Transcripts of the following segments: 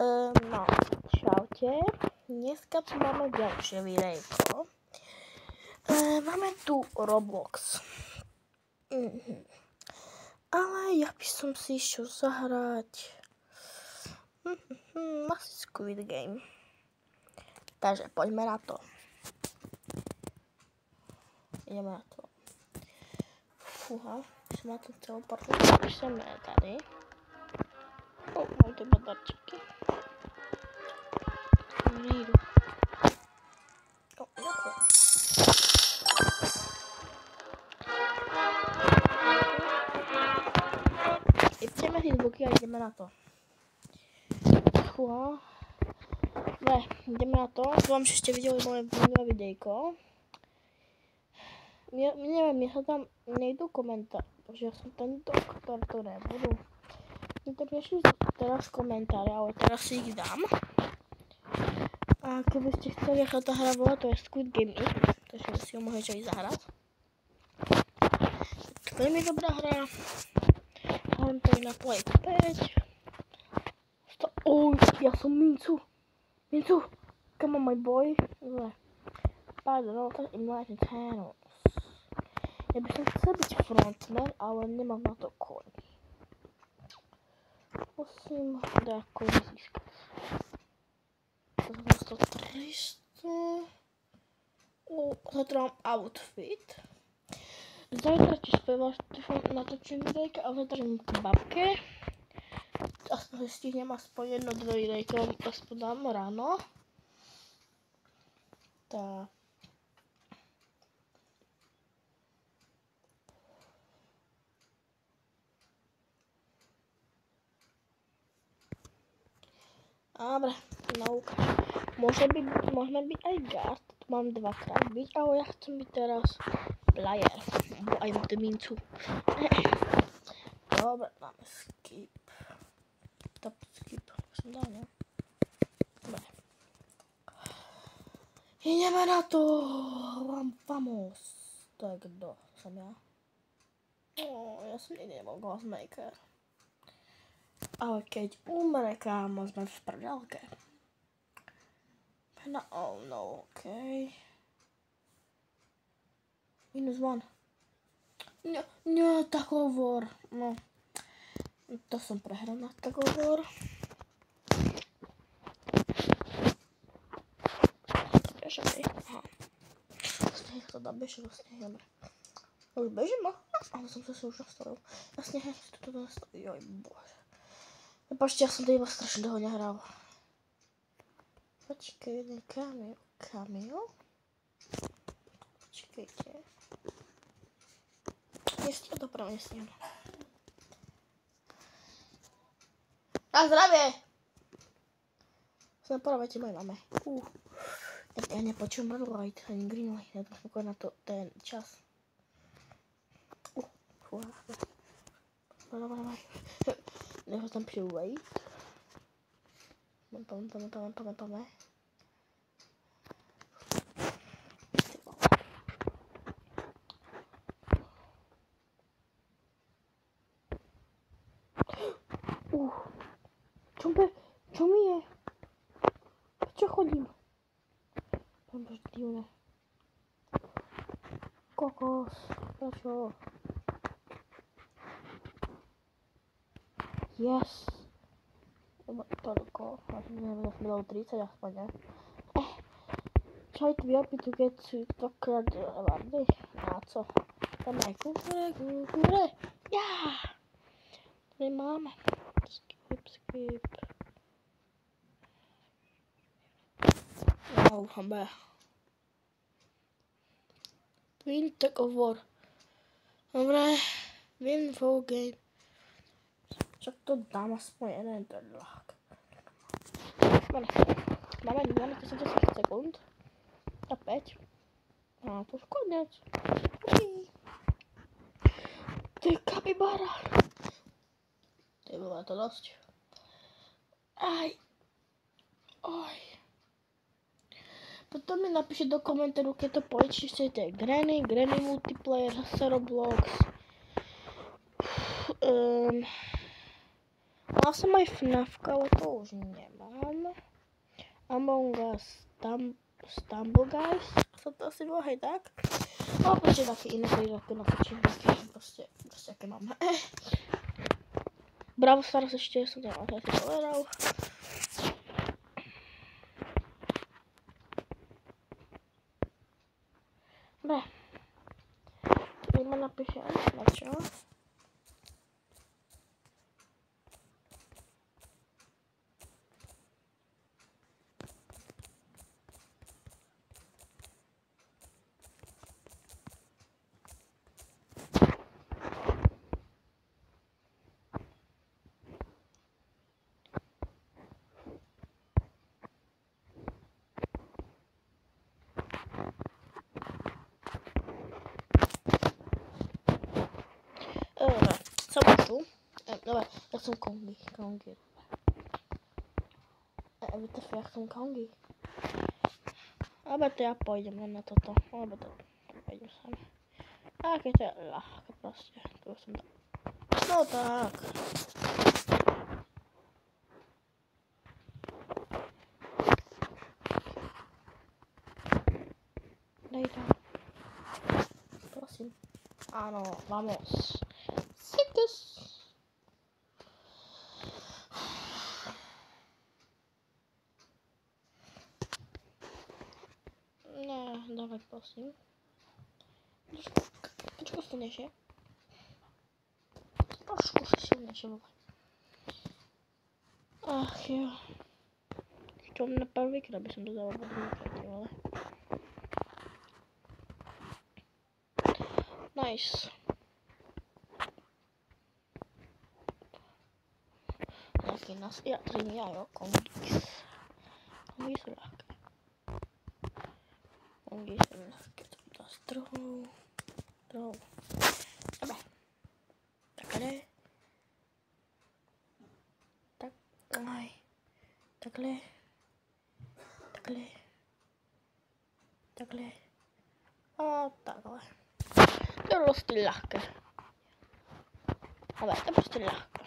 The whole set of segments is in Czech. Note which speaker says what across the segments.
Speaker 1: No, čaute. Dneska tu máme ďalšie videjko. Máme tu Roblox. Ale ja by som si išiel zahrať asi Squid Game. Takže poďme na to. Ideme na to. Fúha, som na tom teleportovať. Píšeme tady. Mám tu badarčeky. Nejdu. Ďakujem. Vypneme si zvuky a ideme na to. Fúha. Dobre, ideme na to. Dúfam, že ste videli moje minulé videjko. Neviem, ja sa tam nejdu komentár, protože ja som ten doktor, to nebudu. Mne tam nešli teraz komentáre, ale teraz si ich dám. A keby ste chceli, ako tá hra bola, to je Squid Game X, takže si ho môžete aj zahrať. Je to veľmi dobrá hra. Hrám to na Play 5. Ja som Mincu. Mincu, come on my boy. Pardon, tak Enlightened Channels. Ja by som chcel byť frontman, ale nemám na to koň. Musím dáko získať. To 300. Zajtra mám outfit. Zajtra ti spievaš, natočím videjka a zajtra idem k babke. Aspoň stihnem aspoň jedno, dve videjka, aspoň dám ráno. Tak. Dobre, nauka. Môžeme byť aj guard, tu mám dvakrát byť, ale ja chcem byť teraz player, aj v Mincu. Dobre, máme skip. Top skip, som dal, ne? Dobre. Ideme na to, vamos. Tak, kto som ja? Ja som nikdy nebol Ghostmaker. Ale keď umre, kámo, sme v prdelke. No, oh no, okej. -1. Nie, takovor. No. To som prehral na takovor. Bežem, aha. Vlastne, jak to dá bežem, vlastne, dobre. Už bežím, ale som sa už nastavil. Vlastne, ja si toto nastavil, joj, bože. Prepačte, ja som to iba strašne dlho nehral. Počkej, jeden kamil. Počkejte. Jestli to pravě nesním. Na zdravie! Som porovajte mojej mame. Ja nepočujem red light, ani green light, ja to na to ten čas. Dávaj. Nech ho tam píše wait. Pome. Čo mi je? Prečo chodím? Pán Bože, divné. Kokos, prečo? Yes. Toľko. Neviem, ja som dal 30 aspoň, ne? Try to be happy to get to dvakrát vardy. Na co? Tam aj kúkure. Ja! Tady máme. Skip. Wow, hambe. Win take over. Dobre. Win full game. Však to dám aspoň jeden dreadlock. Máme 10 sekúnd. A 5. A to už konec. To je kapibara. To bylo to dosť. Oj. Potom mi napíšte do komentáru, keď to pôjde, či chcete Granny multiplayer, zase Roblox. Mal som aj FNAFka, ale to už nemám. Among Us, Stumble Guys, sa to asi volá, hej tak? No proste také iné hry, ako natočím, proste aké mám. Bravo Stars ešte som tam asi povedal. Dobre. Tu ma napíšem, na čo? Co tu? Dobra, ja som Kongi. WTF, ja som Kongi. Ale to ja pôjdem len na toto, alebo to pôjdem sám. A keď to je ľahké proste, to som tam. No tak. Daj tam. Prosím. Áno, vamos. Sikus. No, dawaj prosím. Trošku silnejšie. Trošku silnejšie bolo. Ach jo. Čo na prvýkrát by som to dala po druhýkrát, ale. Nice. Nejaký nás, ja jo, Kongis. Kongis sú ľahké. Kongis sú ľahké, to dá s druhou. Dobre. Takhle. Tak, aj. Takhle. A takhle. To je prostě ľahké. Ale to je prostě ľahké.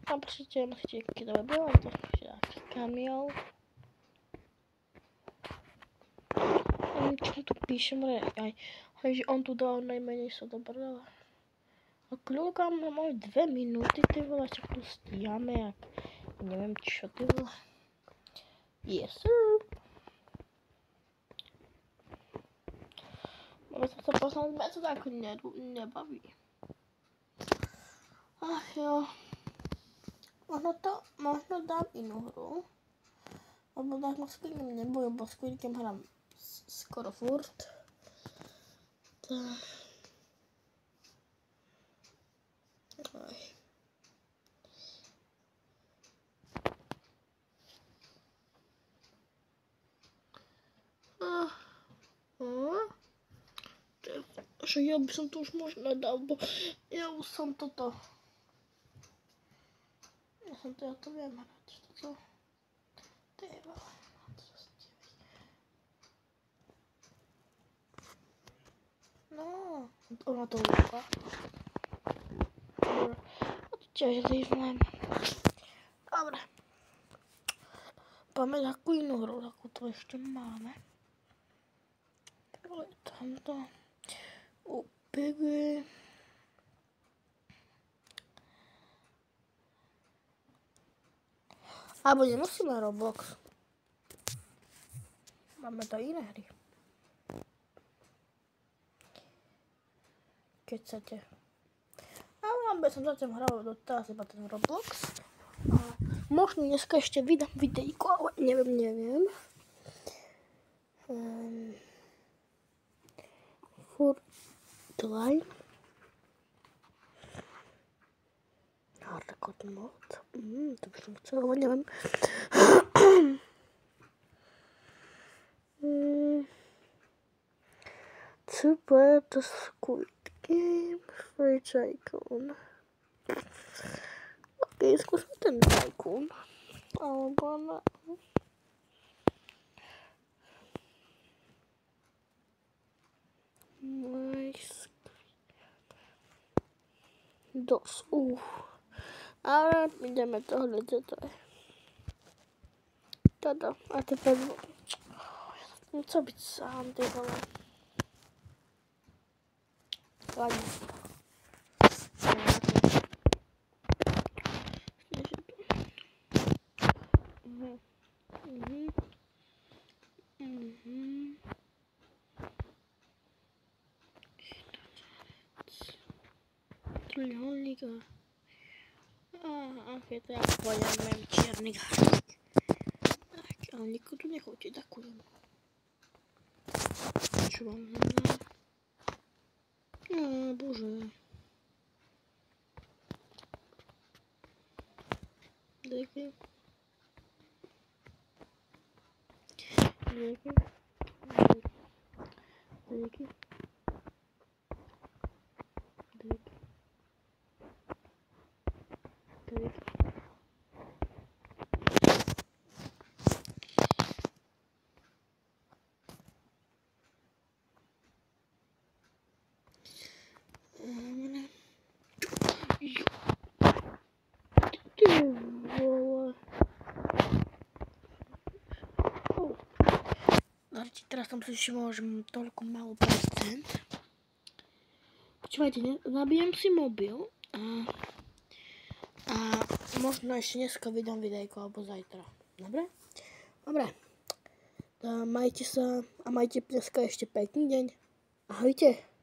Speaker 1: A prostě musíte kidové bylo, to prostě nějaký kamion. Čo tu píšem, že on tu dal najmenej sa do brdele. A kľúka máme 2 minúty, ty vole, čo tu stíhame, jak neviem čo, ty vole. Yes, sir. Môžem sa poznať, mňa to tak nebaví. Ach jo. Možno dám inú hru. Alebo dám Squid Game nebudem, bo Squid Game hrám skoro furt. Tak. Aj. Že ja by som to už možno dal, bo ja už som toto. Ja to viem hrať. Toto. To je veľa. No, ona to ľúka. Dobre. A to tiež zížnem. Dobre. Máme takú inú hru, takú to ešte máme. Ale tamto. Upege. Alebo nemusíme Roblox. Máme to iné hry. Keď chcete. Ale by som zatiaľ hral doteraz iba ten Roblox. A možno dneska ešte vydám videjko, ale neviem. Fortnite. Hardcore mod. To by som chcel, ale neviem. Super, to Squid Game, Free Tycoon. Ok, skúsme ten Tycoon. Alebo ne. Nice. Dos, Ale ideme tohle, toto. A teper... Co byť sám, ty vole. Ladne. Trojholníka. Ach, je to ja pojem čierny garník. Ale nikto tu nechodí, ďakujem. Čo vám dám? Bože. Díky. Díky. Díky. Díky. Díky. Ty vole. Teraz som si všimol, že mám toľko málo percent. Počúvajte, nabijem si mobil a možno ešte dneska vydám videjko alebo zajtra. Dobre? Dobre. Majte sa a majte dneska ešte pekný deň. Ahojte.